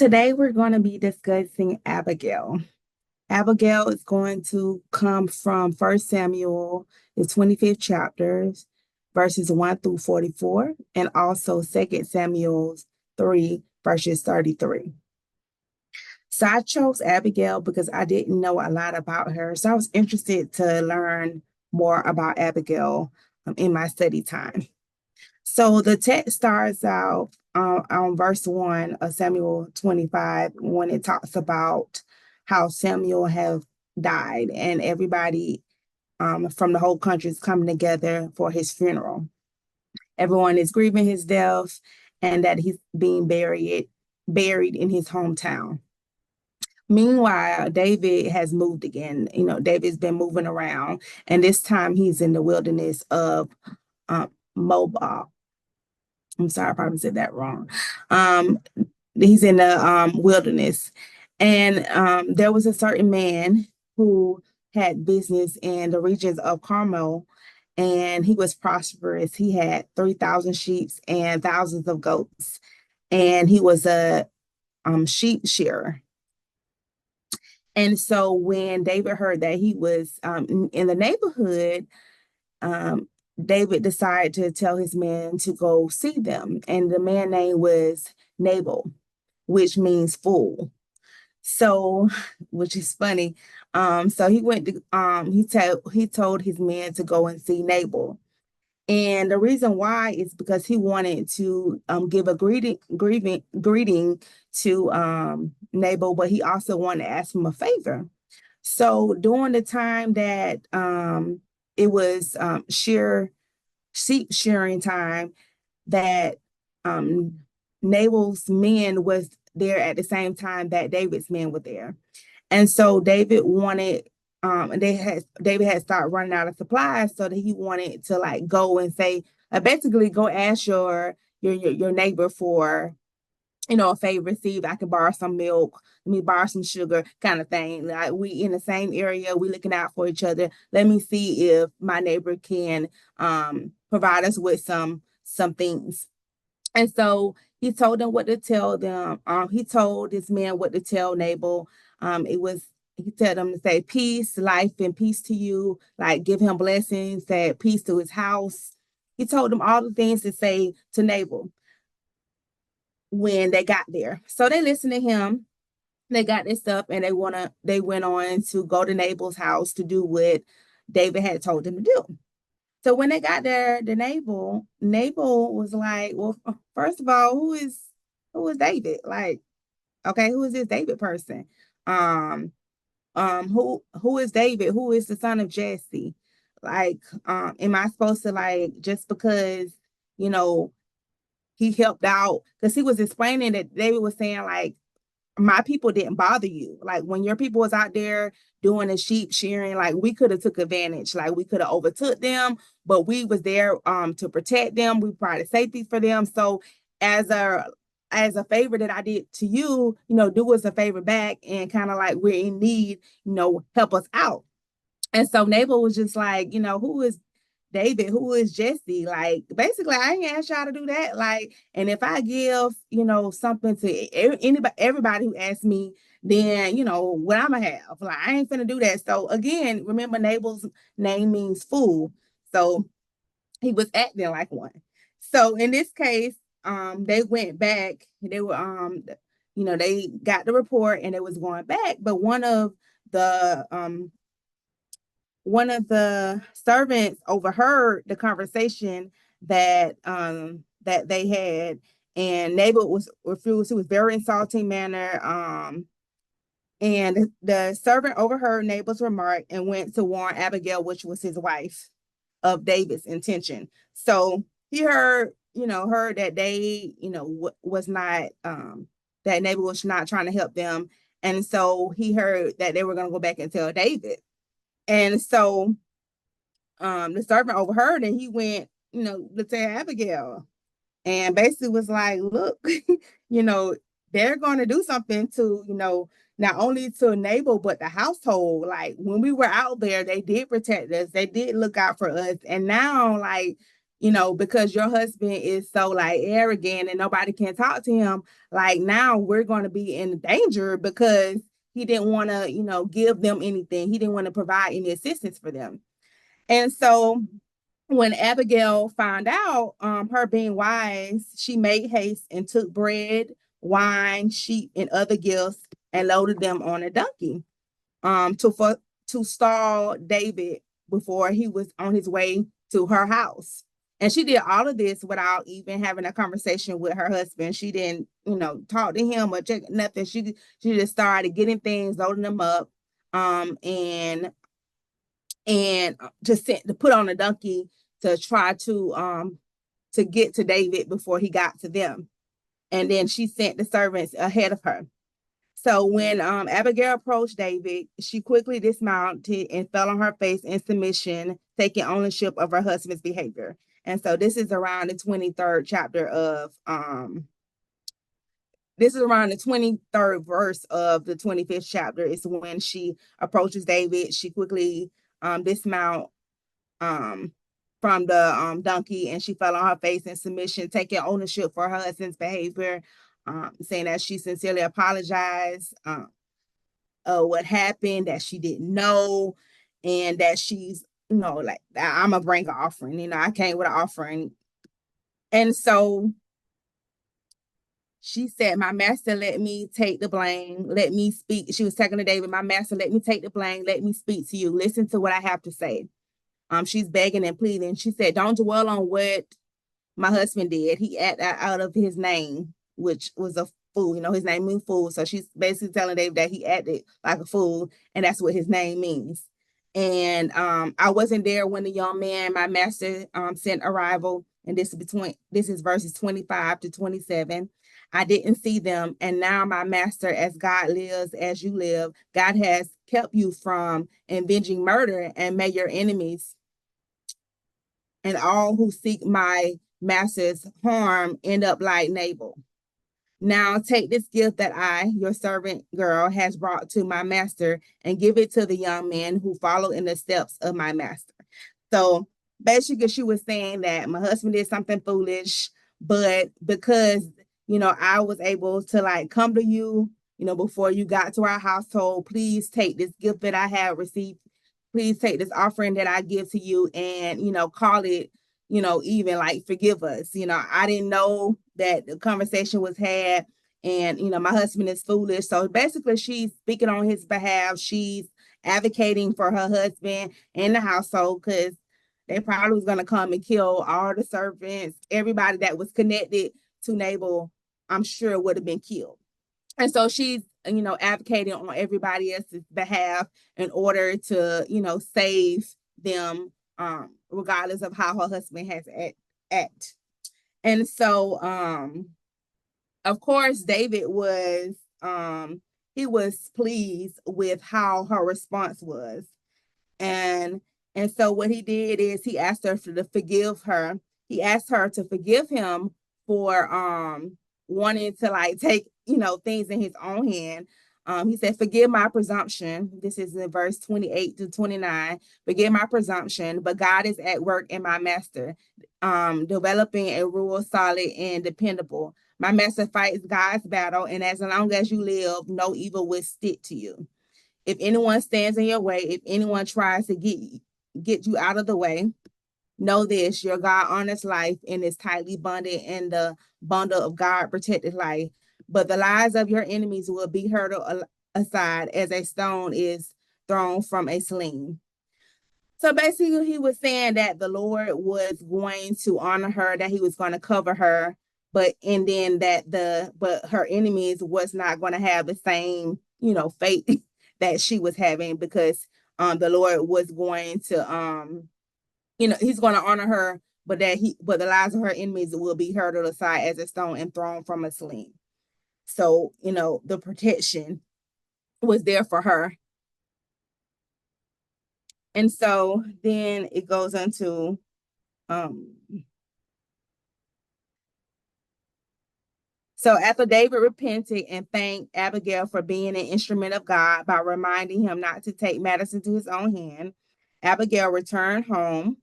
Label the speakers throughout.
Speaker 1: Today we're going to be discussing Abigail. Abigail is going to come from First Samuel, the 25th chapters, verses 1 through 44, and also Second Samuel 3, verses 33. So I chose Abigail because I didn't know a lot about her. So I was interested to learn more about Abigail in my study time. So the text starts out on verse 1 of Samuel 25 when it talks about how Samuel have died and everybody from the whole country is coming together for his funeral. Everyone is grieving his death and that he's being buried in his hometown. Meanwhile, David has moved again. David's been moving around, and this time he's in the wilderness of Moab. I'm sorry, I probably said that wrong. Um, he's in the wilderness. And there was a certain man who had business in the regions of Carmel, and he was prosperous. He had 3,000 sheep and thousands of goats, and he was a sheep shearer. And so when David heard that he was in the neighborhood, um, David decided to tell his men to go see them. And the man name was Nabal, which means fool. So, which is funny. So he went to he told his men to go and see Nabal. And the reason why is because he wanted to give a greeting to Nabal, but he also wanted to ask him a favor. So during the time that it was sheep shearing time, that um, Nabal's men was there at the same time that David's men were there. And so David wanted, and David had started running out of supplies, so that he wanted to like go and say, basically go ask your neighbor for a favor, see if I can borrow some milk, let me borrow some sugar, kind of thing. Like we in the same area, we looking out for each other. Let me see if my neighbor can provide us with some things. And so he told them what to tell them. He told this man what to tell Nabal. He told them to say peace, life, and peace to you. Like give him blessings, say peace to his house. He told them all the things to say to Nabal when they got there. So they listened to him. They got this stuff, and they went on to go to Nabal's house to do what David had told them to do. So when they got there, Nabal was like, "Well, first of all, who is David? Like, okay, who is this David person? Um, who is David? Who is the son of Jesse? Like, am I supposed to like just because you know he helped out because he was explaining that David was saying like my people didn't bother you. Like when your people was out there doing the sheep shearing, like we could have took advantage, like we could have overtook them, but we was there to protect them. We provided safety for them. So as a favor that I did to you, do us a favor back and kind of like we're in need, help us out. And so Nabal was just like, who is David? Who is Jesse? Like, basically, I ain't asked y'all to do that. Like, and if I give, something to anybody, everybody who asks me, then, what I'm gonna have. Like, I ain't finna do that. So again, remember Nabal's name means fool. So he was acting like one. So in this case, they went back. They were, they got the report and they was going back. But the one of the servants overheard the conversation that they had, and Nabal was refused. He was very insulting manner. And the servant overheard Nabal's remark and went to warn Abigail, which was his wife, of David's intention. So he heard that they, was not that Nabal was not trying to help them, and so he heard that they were going to go back and tell David. And so the servant overheard and he went, to tell Abigail and basically was like, look, you know, they're going to do something to, not only to Nabal, but the household. Like when we were out there, they did protect us, they did look out for us. And now, like, because your husband is so like arrogant and nobody can talk to him, like now we're going to be in danger because he didn't want to, give them anything. He didn't want to provide any assistance for them. And so when Abigail found out, her being wise, she made haste and took bread, wine, sheep, and other gifts and loaded them on a donkey to stall David before he was on his way to her house. And she did all of this without even having a conversation with her husband. She didn't, talk to him or check nothing. She just started getting things, loading them up, and just sent to put on a donkey to try to get to David before he got to them. And then she sent the servants ahead of her. So when Abigail approached David, she quickly dismounted and fell on her face in submission, taking ownership of her husband's behavior. And so this is around the 23rd verse of the 25th chapter. It's when she approaches David. She quickly dismount um, from the donkey, and she fell on her face in submission, taking ownership for her husband's behavior, saying that she sincerely apologized what happened, that she didn't know, and that she's, like, I'm going to bring an offering. I came with an offering. And so she said, my master, let me take the blame. Let me speak. She was talking to David, my master, let me take the blame. Let me speak to you. Listen to what I have to say. She's begging and pleading. She said, don't dwell on what my husband did. He acted out of his name, which was a fool. His name means fool. So she's basically telling David that he acted like a fool, and that's what his name means. And I wasn't there when the young man, my master, sent arrival. And this is verses 25 to 27. I didn't see them. And now, my master, as God lives, as you live, God has kept you from avenging murder, and may your enemies and all who seek my master's harm end up like Nabal. Now take this gift that I, your servant girl, has brought to my master and give it to the young men who follow in the steps of my master. So basically, she was saying that my husband did something foolish, but because, I was able to like come to you, before you got to our household, please take this gift that I have received. Please take this offering that I give to you and, call it, even like forgive us. I didn't know that the conversation was had, and, my husband is foolish. So basically, she's speaking on his behalf. She's advocating for her husband and the household, because they probably was going to come and kill all the servants, everybody that was connected to Nabal, I'm sure would have been killed. And so she's, advocating on everybody else's behalf in order to, save them, regardless of how her husband has act. And so, of course, David was, he was pleased with how her response was. And so what he did is he asked her to forgive her. He asked her to forgive him for wanting to like take, things in his own hand. He said, forgive my presumption. This is in verse 28 to 29. Forgive my presumption, but God is at work in my master, developing a rule solid and dependable. My master fights God's battle, and as long as you live, no evil will stick to you. If anyone stands in your way, if anyone tries to get you out of the way, know this: your God honors life and is tightly bonded in the bundle of God protected life. But the lies of your enemies will be hurled aside as a stone is thrown from a sling. So basically, he was saying that the Lord was going to honor her, that he was going to cover her, but her enemies was not going to have the same, fate that she was having, because the Lord was going to he's going to honor her, but the lives of her enemies will be hurled aside as a stone and thrown from a sling. So, the protection was there for her. And so then it goes into so after David repented and thanked Abigail for being an instrument of God by reminding him not to take matters into his own hand, Abigail returned home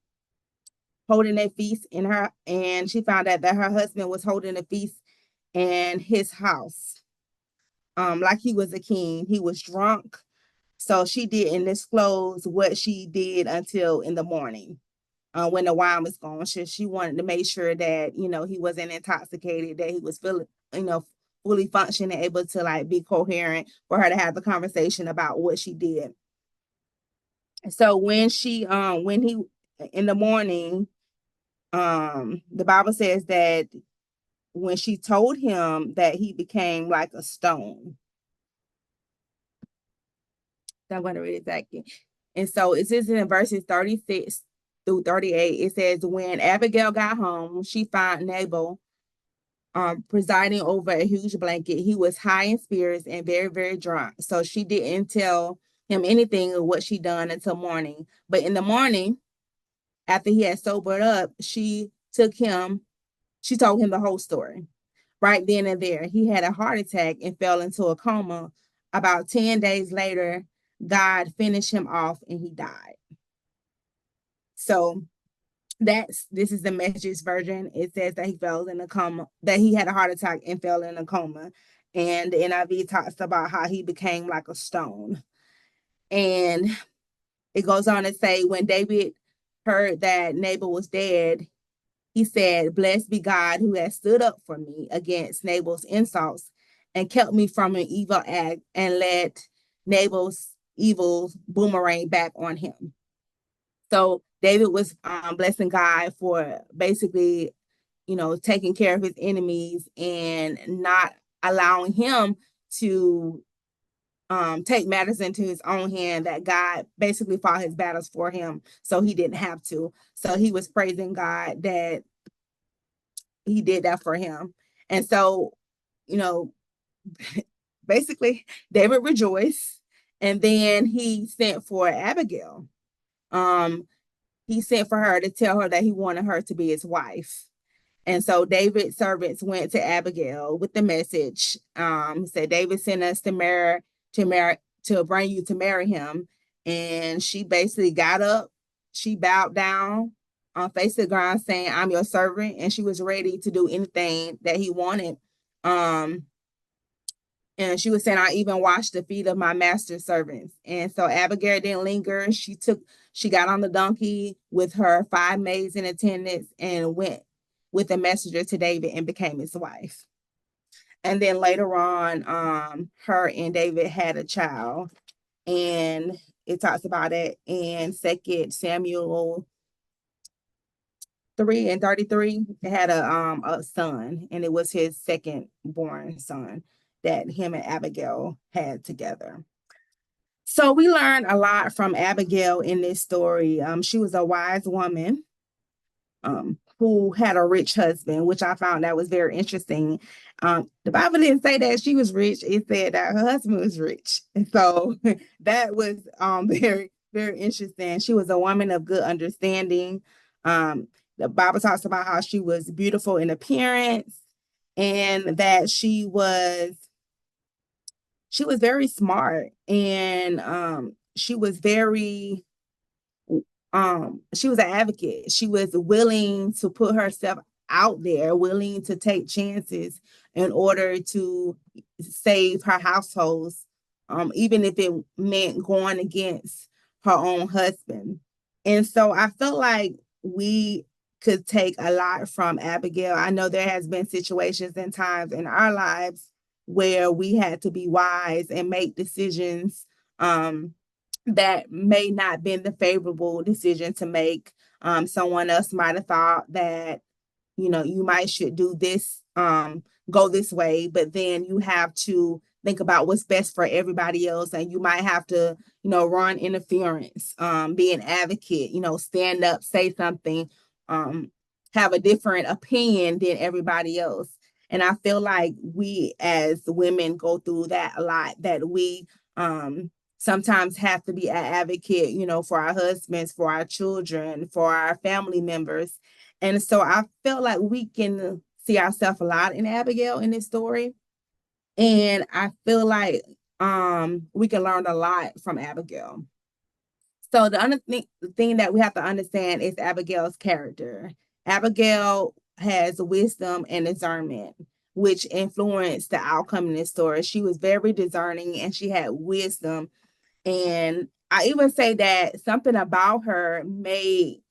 Speaker 1: holding a feast and she found out that her husband was holding a feast in his house. Like he was a king. He was drunk. So she didn't disclose what she did until in the morning, when the wine was gone. She wanted to make sure that, he wasn't intoxicated, that he was feeling, fully functioning, able to like be coherent for her to have the conversation about what she did. So when he in the morning, the Bible says that when she told him that he became like a stone. So I'm going to read it exactly. And so it says in verses 36 through 38, it says, when Abigail got home, she found Nabal presiding over a huge blanket. He was high in spirits and very, very drunk. So she didn't tell him anything of what she done until morning. But in the morning, after he had sobered up, she told him the whole story. Right then and there, he had a heart attack and fell into a coma. About 10 days later, God finished him off and he died. So this is the Message version. It says that he fell in a coma, that he had a heart attack and fell in a coma. And the NIV talks about how he became like a stone. And it goes on to say, when David heard that Nabal was dead, he said, blessed be God who has stood up for me against Nabal's insults and kept me from an evil act and let Nabal's evil boomerang back on him. So David was blessing God for basically, taking care of his enemies and not allowing him to take matters into his own hand, that God basically fought his battles for him so he didn't have to. So he was praising God that he did that for him. And so, you know, basically David rejoiced, and then he sent for Abigail. Um, he sent for her to tell her that he wanted her to be his wife. And so David's servants went to Abigail with the message. Said David sent us to bring you to marry him. And she basically got up, she bowed down on face to the ground, saying, I'm your servant. And she was ready to do anything that he wanted. Um, and she was saying, I even washed the feet of my master's servants. And so Abigail didn't linger. She got on the donkey with her 5 maids in attendance and went with a messenger to David and became his wife. And then later on, her and David had a child. And it talks about it in 2 Samuel 3:33. They had a son, and it was his second born son that him and Abigail had together. So we learned a lot from Abigail in this story. She was a wise woman who had a rich husband, which I found that was very interesting. The Bible didn't say that she was rich; it said that her husband was rich, and so that was very, very interesting. She was a woman of good understanding. The Bible talks about how she was beautiful in appearance, and that she was very smart, and she was an advocate. She was willing to put herself out there, willing to take chances in order to save her households, even if it meant going against her own husband. And so I felt like we could take a lot from Abigail. I know there has been situations and times in our lives where we had to be wise and make decisions that may not been the favorable decision to make. Someone else might have thought that, you might should do this, go this way, but then you have to think about what's best for everybody else. And you might have to, run interference, be an advocate, stand up, say something, have a different opinion than everybody else. And I feel like we as women go through that a lot, that we sometimes have to be an advocate, for our husbands, for our children, for our family members. And so I felt like we can see ourselves a lot in Abigail in this story. And I feel like we can learn a lot from Abigail. So the thing that we have to understand is Abigail's character. Abigail has wisdom and discernment, which influenced the outcome in this story. She was very discerning and she had wisdom. And I even say that something about her made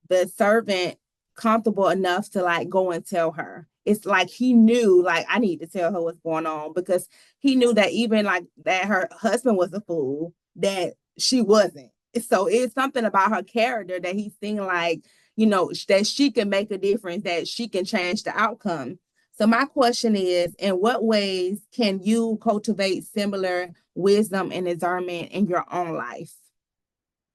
Speaker 1: the servant comfortable enough to like go and tell her. It's like he knew, like, I need to tell her what's going on because he knew that even like that her husband was a fool, that she wasn't. So it's something about her character that he's seeing like, that she can make a difference, that she can change the outcome. So my question is, in what ways can you cultivate similar wisdom and discernment in your own life?